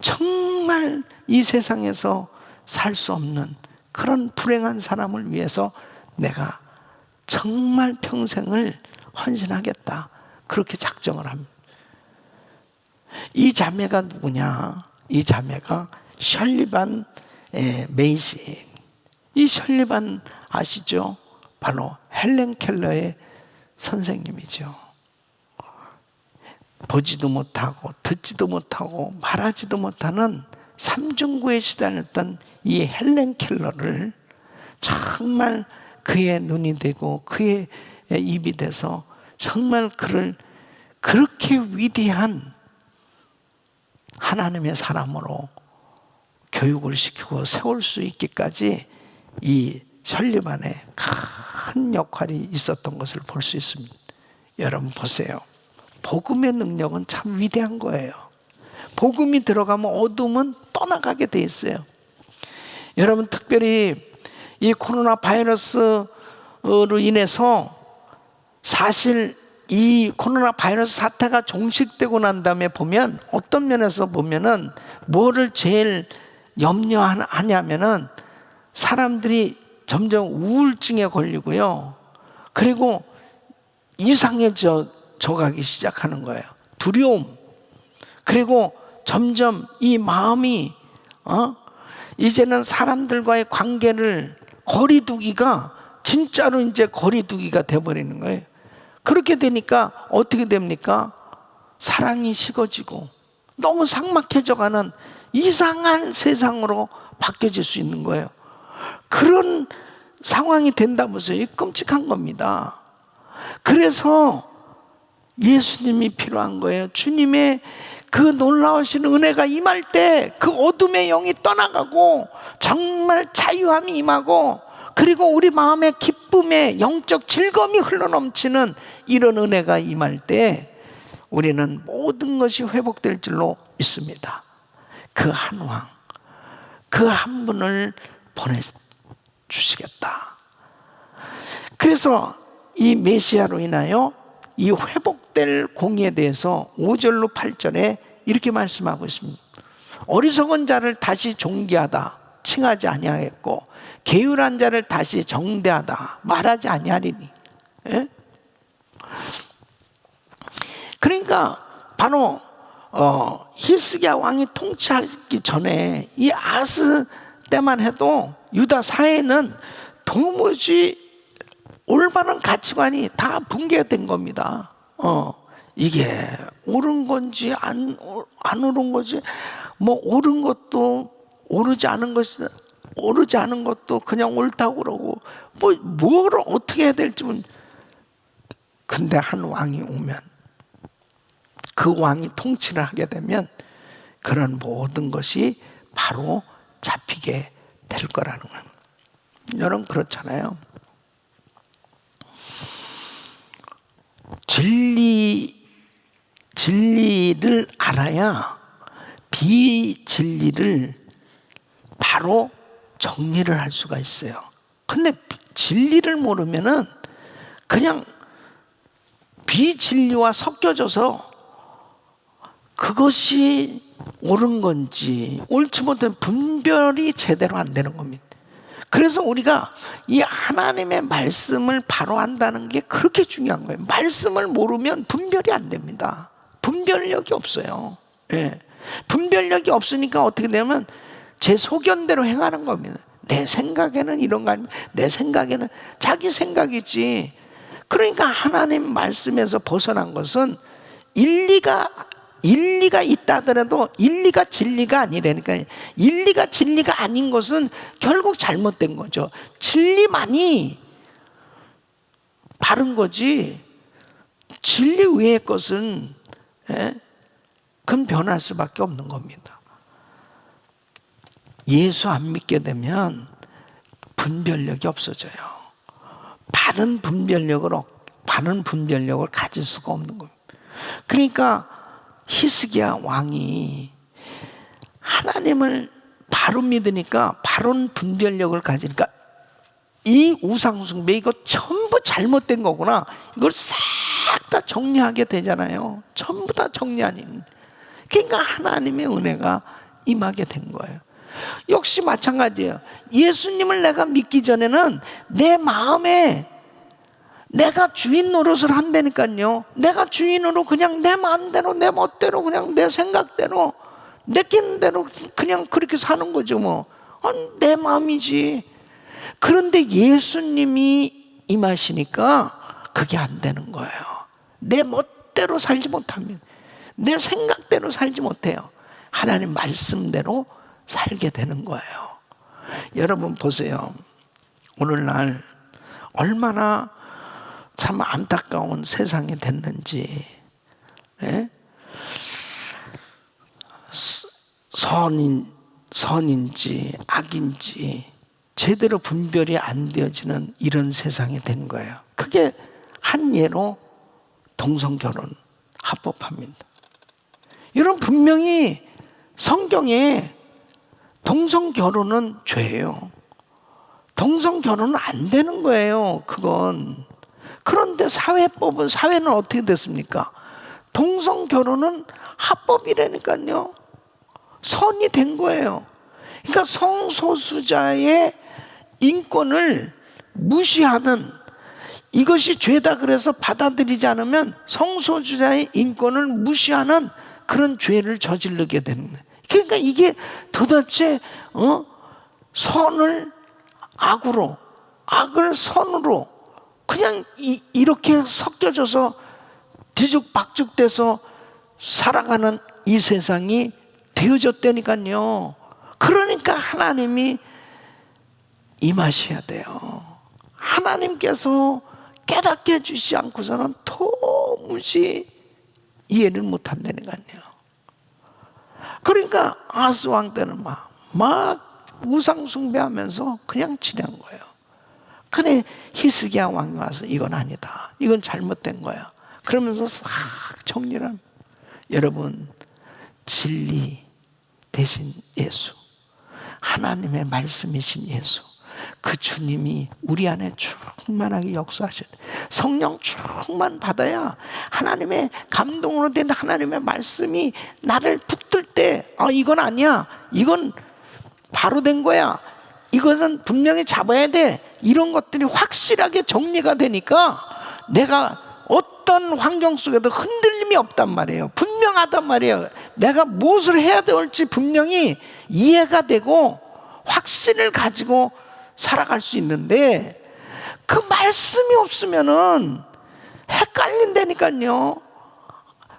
정말 이 세상에서 살 수 없는 그런 불행한 사람을 위해서 내가 정말 평생을 헌신하겠다, 그렇게 작정을 합니다. 이 자매가 누구냐? 이 자매가 셜리반 메이시. 이 셜리반 아시죠? 바로 헬렌 켈러의 선생님이죠. 보지도 못하고 듣지도 못하고 말하지도 못하는 삼중고에 시달렸던 이 헬렌 켈러를 정말 그의 눈이 되고 그의 입이 돼서 정말 그를 그렇게 위대한 하나님의 사람으로 교육을 시키고 세울 수 있기까지 이 설립안에 큰 역할이 있었던 것을 볼 수 있습니다. 여러분 보세요. 복음의 능력은 참 위대한 거예요. 복음이 들어가면 어둠은 떠나가게 돼 있어요. 여러분 특별히 이 코로나 바이러스로 인해서 사실 이 코로나 바이러스 사태가 종식되고 난 다음에 보면 어떤 면에서 보면은 뭐를 제일 염려하냐면은 사람들이 점점 우울증에 걸리고요. 그리고 이상해져 가기 시작하는 거예요. 두려움. 그리고 점점 이 마음이 이제는 사람들과의 관계를 거리두기가 진짜로 이제 거리두기가 돼버리는 거예요. 그렇게 되니까 어떻게 됩니까? 사랑이 식어지고 너무 삭막해져가는 이상한 세상으로 바뀌어질 수 있는 거예요. 그런 상황이 된다면서요. 끔찍한 겁니다. 그래서 예수님이 필요한 거예요. 주님의 그 놀라우신 은혜가 임할 때 그 어둠의 영이 떠나가고 정말 자유함이 임하고, 그리고 우리 마음의 기쁨에 영적 즐거움이 흘러넘치는 이런 은혜가 임할 때 우리는 모든 것이 회복될 줄로 믿습니다. 그 한 왕, 그 한 분을 보내주시겠다. 그래서 이 메시아로 인하여 이 회복될 공의에 대해서 5절로 8절에 이렇게 말씀하고 있습니다. 어리석은 자를 다시 존귀하다 칭하지 아니하겠고 게으른 자를 다시 정대하다 말하지 아니하리니. 예? 그러니까 바로 히스기야 왕이 통치하기 전에 이 아스 때만 해도 유다 사회는 도무지 올바른 가치관이 다 붕괴된 겁니다. 이게 옳은 건지 안 옳은 건지, 뭐 옳은 것도 오르지 않은 것도 그냥 옳다고 그러고, 뭘 어떻게 해야 될지. 근데 한 왕이 오면, 그 왕이 통치를 하게 되면 그런 모든 것이 바로 잡히게 될 거라는 거예요. 여러분 그렇잖아요. 진리를 알아야 비진리를 바로 정리를 할 수가 있어요. 근데 진리를 모르면은 그냥 비진리와 섞여져서 그것이 옳은 건지 옳지 못한 분별이 제대로 안 되는 겁니다. 그래서 우리가 이 하나님의 말씀을 바로 안다는 게 그렇게 중요한 거예요. 말씀을 모르면 분별이 안 됩니다. 분별력이 없어요. 예. 분별력이 없으니까 어떻게 되면 제 소견대로 행하는 겁니다. 내 생각에는 이런 거 아니면 내 생각에는 자기 생각이지. 그러니까 하나님 말씀에서 벗어난 것은 일리가 있다 하더라도 일리가 진리가 아니라니까. 일리가 진리가 아닌 것은 결국 잘못된 거죠. 진리만이 바른 거지 진리 외의 것은 그건 변할 수밖에 없는 겁니다. 예수 안 믿게 되면 분별력이 없어져요. 바른 분별력을 가질 수가 없는 겁니다. 그러니까 히스기야 왕이 하나님을 바로 믿으니까 바른 분별력을 가지니까 이 우상숭배 이거 전부 잘못된 거구나, 이걸 싹 다 정리하게 되잖아요. 전부 다 정리하니. 그러니까 하나님의 은혜가 임하게 된 거예요. 역시 마찬가지예요. 예수님을 내가 믿기 전에는 내 마음에 내가 주인 노릇을 한다니까요. 내가 주인으로 그냥 내 마음대로 내 멋대로 그냥 내 생각대로 느끼는 대로 그냥 그렇게 사는 거죠. 뭐 내 마음이지. 그런데 예수님이 임하시니까 그게 안 되는 거예요. 내 멋대로 살지 못합니다. 내 생각대로 살지 못해요. 하나님 말씀대로 살게 되는 거예요. 여러분 보세요. 오늘날 얼마나 참 안타까운 세상이 됐는지. 예? 선인지 악인지 제대로 분별이 안 되어지는 이런 세상이 된 거예요. 그게 한 예로 동성결혼 합법합니다. 이런 분명히 성경에 동성결혼은 죄예요. 동성결혼은 안 되는 거예요. 그건. 그런데 사회는 어떻게 됐습니까? 동성결혼은 합법이라니까요. 선이 된 거예요. 그러니까 성소수자의 인권을 무시하는, 이것이 죄다 그래서 받아들이지 않으면 성소수자의 인권을 무시하는 그런 죄를 저지르게 되는 거예요. 그러니까 이게 도대체 선을 악으로, 악을 선으로, 그냥 이렇게 섞여져서 뒤죽박죽돼서 살아가는 이 세상이 되어졌다니까요. 그러니까 하나님이 임하셔야 돼요. 하나님께서 깨닫게 해주시지 않고서는 도무지 이해를 못한다니까요. 그러니까 아하스 왕 때는 막 우상 숭배하면서 그냥 지낸 거예요. 근데 히스기야 왕이 와서 이건 아니다, 이건 잘못된 거야 그러면서 싹 정리를 합니다. 여러분, 진리 대신 예수, 하나님의 말씀이신 예수, 그 주님이 우리 안에 충만하게 역사하셔야 돼. 성령 충만 받아야 하나님의 감동으로 된 하나님의 말씀이 나를 붙들 때 이건 아니야, 이건 바로 된 거야, 이것은 분명히 잡아야 돼, 이런 것들이 확실하게 정리가 되니까 내가 어떤 환경 속에도 흔들림이 없단 말이에요. 분명하단 말이에요. 내가 무엇을 해야 될지 분명히 이해가 되고 확신을 가지고 살아갈 수 있는데, 그 말씀이 없으면은 헷갈린다니까요.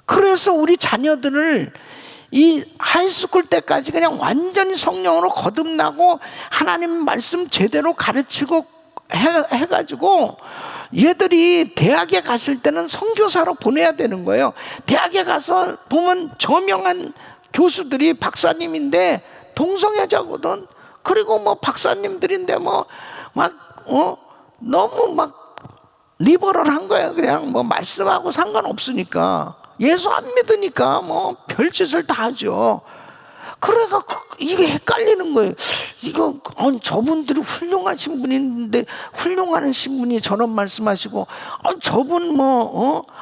그래서 우리 자녀들을 이 하이스쿨 때까지 그냥 완전히 성령으로 거듭나고 하나님 말씀 제대로 가르치고 해가지고 얘들이 대학에 갔을 때는 선교사로 보내야 되는 거예요. 대학에 가서 보면 저명한 교수들이 박사님인데 동성애자거든. 그리고 뭐 박사님들인데 너무 리버럴한 거예요. 그냥 말씀하고 상관없으니까, 예수 안 믿으니까 별짓을 다 하죠. 그러니까 이게 헷갈리는 거예요. 이거 저분들이 훌륭하신 분인데, 훌륭하신 분이 저런 말씀하시고, 저분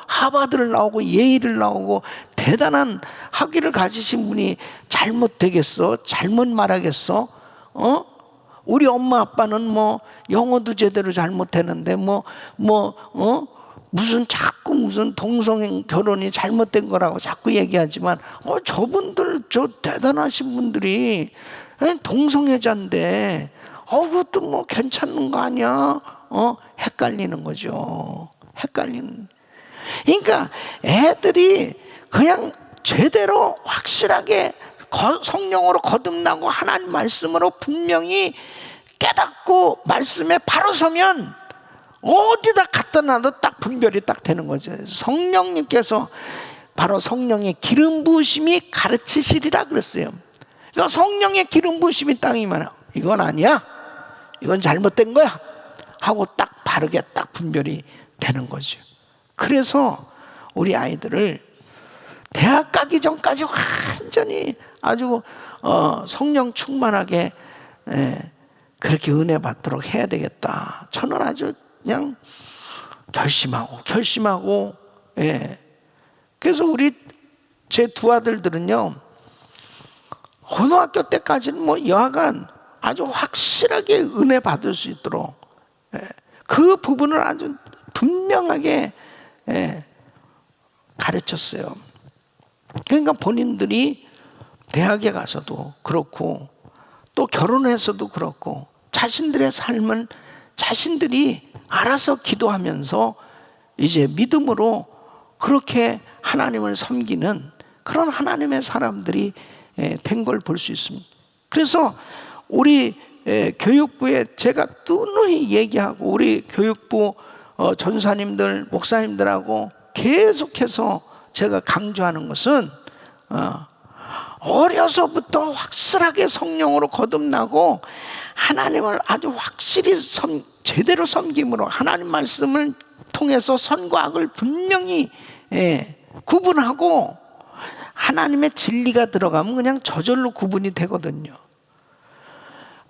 하버드를 나오고 예일을 나오고 대단한 학위를 가지신 분이 잘못 되겠어? 잘못 말하겠어? 우리 엄마 아빠는 영어도 제대로 잘못했는데 무슨 동성 결혼이 잘못된 거라고 자꾸 얘기하지만 저분들 저 대단하신 분들이 동성애자인데 그것도 괜찮은 거 아니야? 헷갈리는 거죠. 헷갈리는. 그러니까 애들이 그냥 제대로 확실하게 성령으로 거듭나고 하나님 말씀으로 분명히 깨닫고 말씀에 바로 서면 어디다 갖다 놔도 딱 분별이 딱 되는 거죠. 성령님께서 바로 성령의 기름 부으심이 가르치시리라 그랬어요. 그러니까 성령의 기름 부으심이 땅이면 이건 아니야, 이건 잘못된 거야 하고 딱 바르게 딱 분별이 되는 거죠. 그래서 우리 아이들을 대학 가기 전까지 완전히 아주 성령 충만하게 그렇게 은혜 받도록 해야 되겠다. 저는 아주 그냥 결심하고 그래서 제 두 아들들은요, 고등학교 때까지는 여하간 아주 확실하게 은혜 받을 수 있도록 그 부분을 아주 분명하게 가르쳤어요. 그러니까 본인들이 대학에 가서도 그렇고 또 결혼해서도 그렇고 자신들의 삶은 자신들이 알아서 기도하면서 이제 믿음으로 그렇게 하나님을 섬기는 그런 하나님의 사람들이 된 걸 볼 수 있습니다. 그래서 우리 교육부에 제가 뚜누이 얘기하고 우리 교육부 전사님들 목사님들하고 계속해서 제가 강조하는 것은 어려서부터 확실하게 성령으로 거듭나고 하나님을 아주 확실히 제대로 섬김으로 하나님 말씀을 통해서 선과 악을 분명히 구분하고 하나님의 진리가 들어가면 그냥 저절로 구분이 되거든요.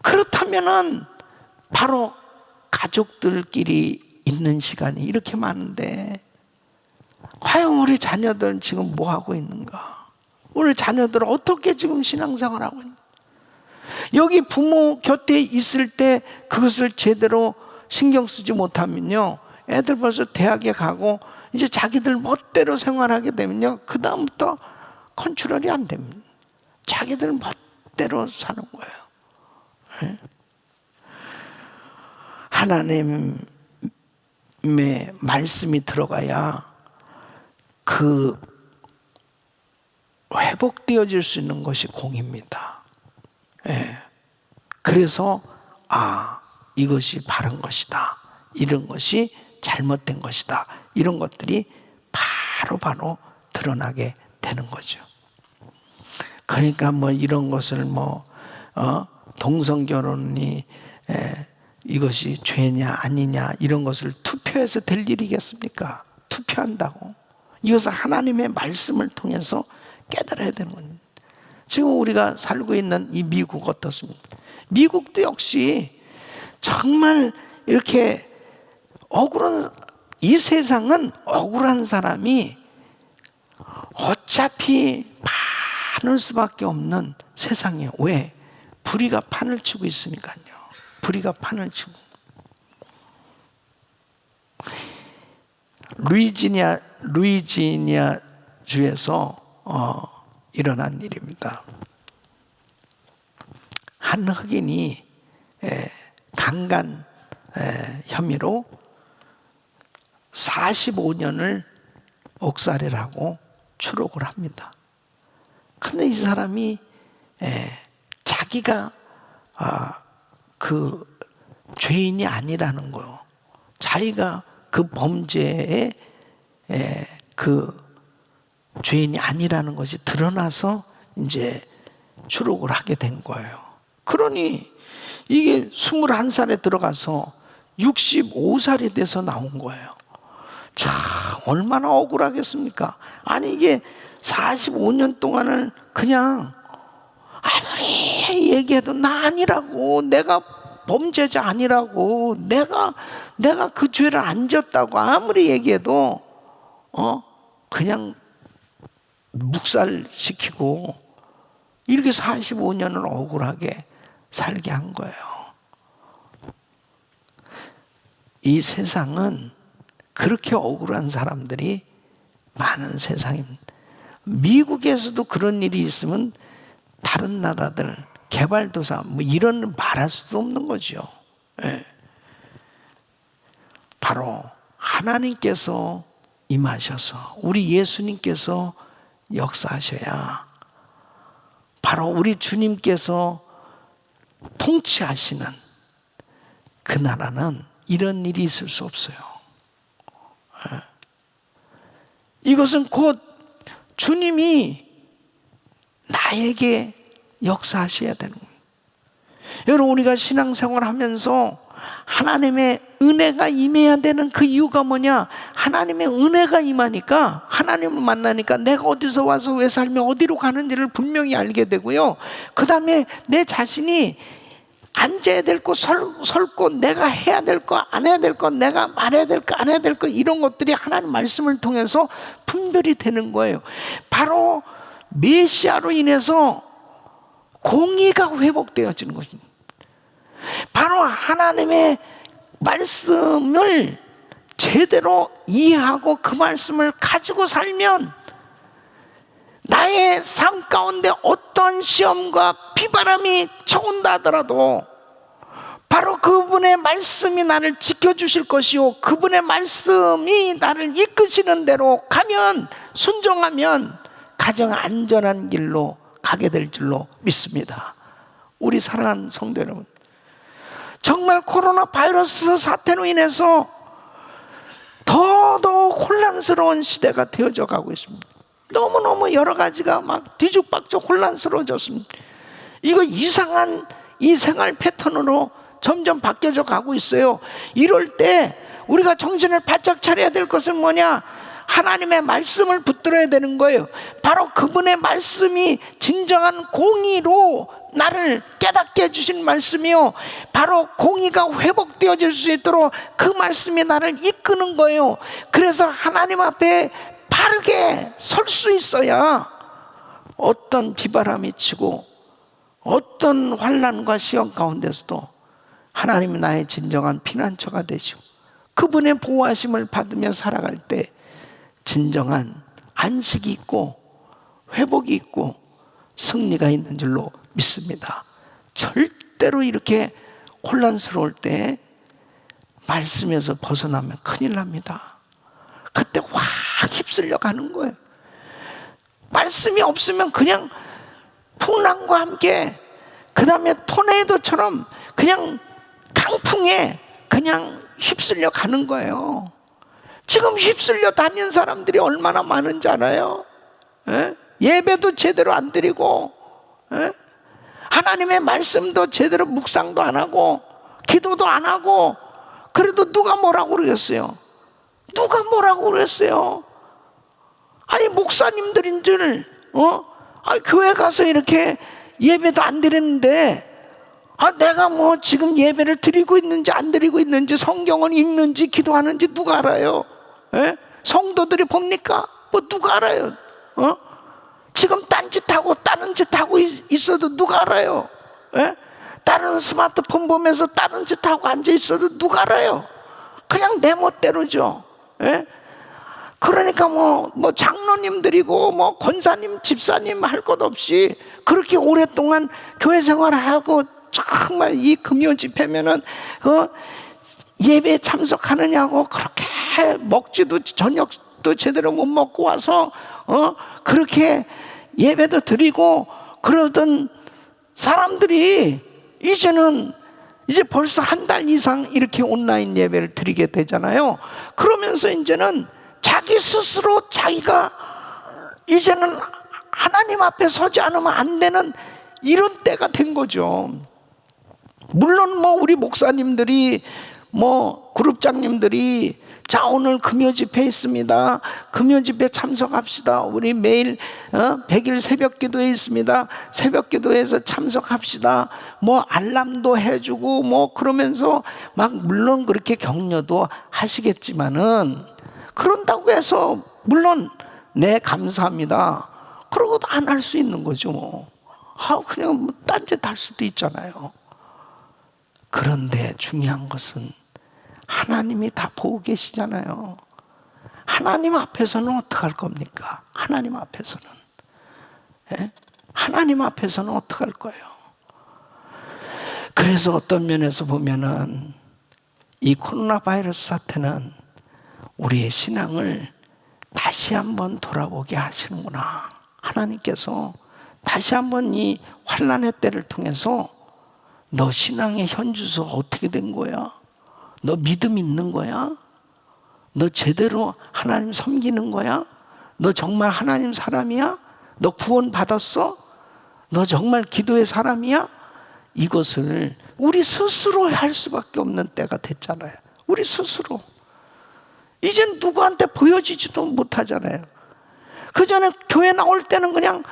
그렇다면은 바로 가족들끼리 있는 시간이 이렇게 많은데 과연 우리 자녀들은 지금 뭐 하고 있는가? 우리 자녀들은 어떻게 지금 신앙생활을 하고 있는가? 여기 부모 곁에 있을 때 그것을 제대로 신경 쓰지 못하면요, 애들 벌써 대학에 가고 이제 자기들 멋대로 생활하게 되면요, 그 다음부터 컨트롤이 안 됩니다. 자기들 멋대로 사는 거예요. 하나님 말씀이 들어가야 그 회복되어질 수 있는 것이 공입니다. 예. 그래서 이것이 바른 것이다, 이런 것이 잘못된 것이다, 이런 것들이 바로 드러나게 되는 거죠. 그러니까 이런 것을 동성결혼이 이것이 죄냐 아니냐 이런 것을 투표해서 될 일이겠습니까? 투표한다고. 이것은 하나님의 말씀을 통해서 깨달아야 되는 겁니다. 지금 우리가 살고 있는 이 미국 어떻습니까? 미국도 역시 정말 이렇게 이 세상은 억울한 사람이 어차피 많을 수밖에 없는 세상이에요. 왜? 불의가 판을 치고 있으니까요. 불의가 판을 치고. 루이지니아 주에서 일어난 일입니다. 한 흑인이 강간 혐의로 45년을 옥살이를 하고 추록을 합니다. 근데 이 사람이 자기가 그 죄인이 아니라는 거요. 자기가 그 범죄의 그 죄인이 아니라는 것이 드러나서 이제 추록을 하게 된 거예요. 그러니 이게 21살에 들어가서 65살이 돼서 나온 거예요. 참 얼마나 억울하겠습니까? 아니 이게 45년 동안을 그냥 아무리 얘기해도 나 아니라고, 내가 범죄자 아니라고, 내가 그 죄를 안 졌다고 아무리 얘기해도 그냥 묵살시키고 이렇게 45년을 억울하게 살게 한 거예요. 이 세상은 그렇게 억울한 사람들이 많은 세상입니다. 미국에서도 그런 일이 있으면 다른 나라들 개발도상 이런 말할 수도 없는 거죠. 예. 바로 하나님께서 임하셔서 우리 예수님께서 역사하셔야 바로 우리 주님께서 통치하시는 그 나라는 이런 일이 있을 수 없어요. 예. 이것은 곧 주님이 나에게 역사하셔야 되는 거예요. 여러분 우리가 신앙생활 하면서 하나님의 은혜가 임해야 되는 그 이유가 뭐냐? 하나님의 은혜가 임하니까, 하나님을 만나니까 내가 어디서 와서 왜 살며 어디로 가는지를 분명히 알게 되고요. 그 다음에 내 자신이 앉아야 될 거, 설 거, 내가 해야 될 거, 안 해야 될 거, 내가 말해야 될 거, 안 해야 될 거, 이런 것들이 하나님 말씀을 통해서 분별이 되는 거예요. 바로 메시아로 인해서 공의가 회복되어지는 것입니다. 바로 하나님의 말씀을 제대로 이해하고 그 말씀을 가지고 살면 나의 삶 가운데 어떤 시험과 비바람이 쳐온다 하더라도 바로 그분의 말씀이 나를 지켜주실 것이요, 그분의 말씀이 나를 이끄시는 대로 가면, 순종하면 가장 안전한 길로 가게 될 줄로 믿습니다. 우리 사랑하는 성도 여러분, 정말 코로나 바이러스 사태로 인해서 더더욱 혼란스러운 시대가 되어져 가고 있습니다. 너무너무 여러 가지가 막 뒤죽박죽 혼란스러워졌습니다. 이거 이상한 이 생활 패턴으로 점점 바뀌어져 가고 있어요. 이럴 때 우리가 정신을 바짝 차려야 될 것은 뭐냐? 하나님의 말씀을 붙들어야 되는 거예요. 바로 그분의 말씀이 진정한 공의로 나를 깨닫게 해주신 말씀이요, 바로 공의가 회복되어질 수 있도록 그 말씀이 나를 이끄는 거예요. 그래서 하나님 앞에 바르게 설 수 있어야 어떤 비바람이 치고 어떤 환난과 시험 가운데서도 하나님이 나의 진정한 피난처가 되시고 그분의 보호하심을 받으며 살아갈 때 진정한 안식이 있고 회복이 있고 승리가 있는 줄로 믿습니다. 절대로 이렇게 혼란스러울 때 말씀에서 벗어나면 큰일 납니다. 그때 확 휩쓸려 가는 거예요. 말씀이 없으면 그냥 풍랑과 함께, 그 다음에 토네이도처럼 그냥 강풍에 그냥 휩쓸려 가는 거예요. 지금 휩쓸려 다니는 사람들이 얼마나 많은지 알아요? 예? 예배도 제대로 안 드리고, 예? 하나님의 말씀도 제대로 묵상도 안 하고, 기도도 안 하고, 그래도 누가 뭐라고 그러겠어요? 누가 뭐라고 그랬어요? 아니, 목사님들인 줄, 교회 가서 이렇게 예배도 안 드리는데, 내가 뭐 지금 예배를 드리고 있는지 안 드리고 있는지, 성경을 읽는지 기도하는지 누가 알아요? 예? 성도들이 봅니까? 뭐 누가 알아요? 지금 딴짓하고 다른 짓하고 있어도 누가 알아요? 예? 다른 스마트폰 보면서 다른 짓하고 앉아 있어도 누가 알아요? 그냥 내 멋대로죠. 예? 그러니까 뭐 장로님들이고 뭐 권사님, 집사님 할 것 없이 그렇게 오랫동안 교회 생활을 하고 정말 이 금요 집회면은 예배에 참석하느냐고 그렇게 먹지도 저녁도 제대로 못 먹고 와서 그렇게 예배도 드리고 그러던 사람들이 이제 벌써 한 달 이상 이렇게 온라인 예배를 드리게 되잖아요. 그러면서 이제는 자기 스스로 자기가 이제는 하나님 앞에 서지 않으면 안 되는 이런 때가 된 거죠. 물론 뭐 우리 목사님들이 뭐 그룹장님들이 자, 오늘 금요 집회 있습니다. 금요 집회 참석합시다. 우리 매일 100일 새벽 기도회 있습니다. 새벽 기도회에서 참석합시다. 뭐 알람도 해주고 뭐 그러면서 막 물론 그렇게 격려도 하시겠지만은 그런다고 해서 물론 네 감사합니다. 그러고도 안 할 수 있는 거죠. 그냥 뭐 딴짓 할 수도 있잖아요. 그런데 중요한 것은 하나님이 다 보고 계시잖아요. 하나님 앞에서는 어떡할 겁니까? 하나님 앞에서는. 예? 하나님 앞에서는 어떡할 거예요? 그래서 어떤 면에서 보면은 이 코로나 바이러스 사태는 우리의 신앙을 다시 한번 돌아보게 하시는구나. 하나님께서 다시 한번 이 환난의 때를 통해서 너 신앙의 현주소 어떻게 된 거야? 너 믿음 있는 거야? 너 제대로 하나님 섬기는 거야? 너 정말 하나님 사람이야? 너 구원 받았어? 너 정말 기도의 사람이야? 이것을 우리 스스로 할 수밖에 없는 때가 됐잖아요. 우리 스스로. 이젠 누구한테 보여지지도 못하잖아요. 그 전에 교회 나올 때는 그냥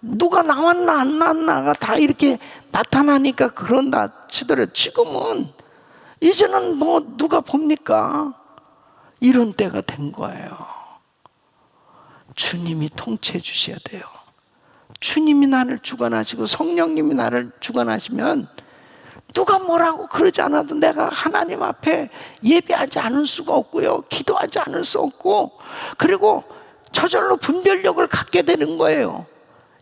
누가 나왔나 안 나왔나가 다 이렇게 나타나니까 그런다 치더라도 지금은 이제는 뭐 누가 봅니까? 이런 때가 된 거예요. 주님이 통치해 주셔야 돼요. 주님이 나를 주관하시고 성령님이 나를 주관하시면 누가 뭐라고 그러지 않아도 내가 하나님 앞에 예배하지 않을 수가 없고요. 기도하지 않을 수 없고 그리고 저절로 분별력을 갖게 되는 거예요.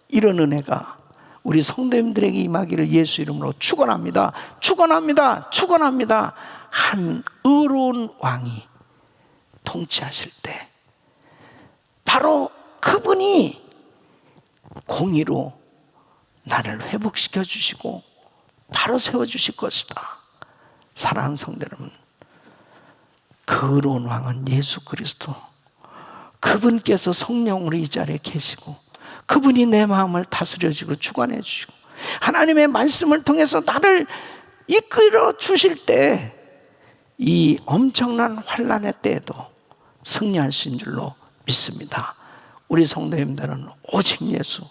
이런 은혜가 우리 성도님들에게 임하기를 예수 이름으로 축원합니다. 축원합니다. 축원합니다. 한 의로운 왕이 통치하실 때 바로 그분이 공의로 나를 회복시켜 주시고 바로 세워주실 것이다. 사랑하는 성도 여러분, 그 의로운 왕은 예수 그리스도, 그분께서 성령으로 이 자리에 계시고 그분이 내 마음을 다스려주고 주관해 주시고 하나님의 말씀을 통해서 나를 이끌어 주실 때 이 엄청난 환난의 때에도 승리할 수 있는 줄로 믿습니다. 우리 성도님들은 오직 예수,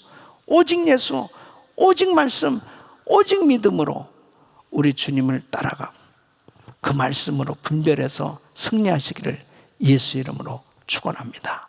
오직 예수, 오직 말씀, 오직 믿음으로 우리 주님을 따라가 그 말씀으로 분별해서 승리하시기를 예수 이름으로 축원합니다.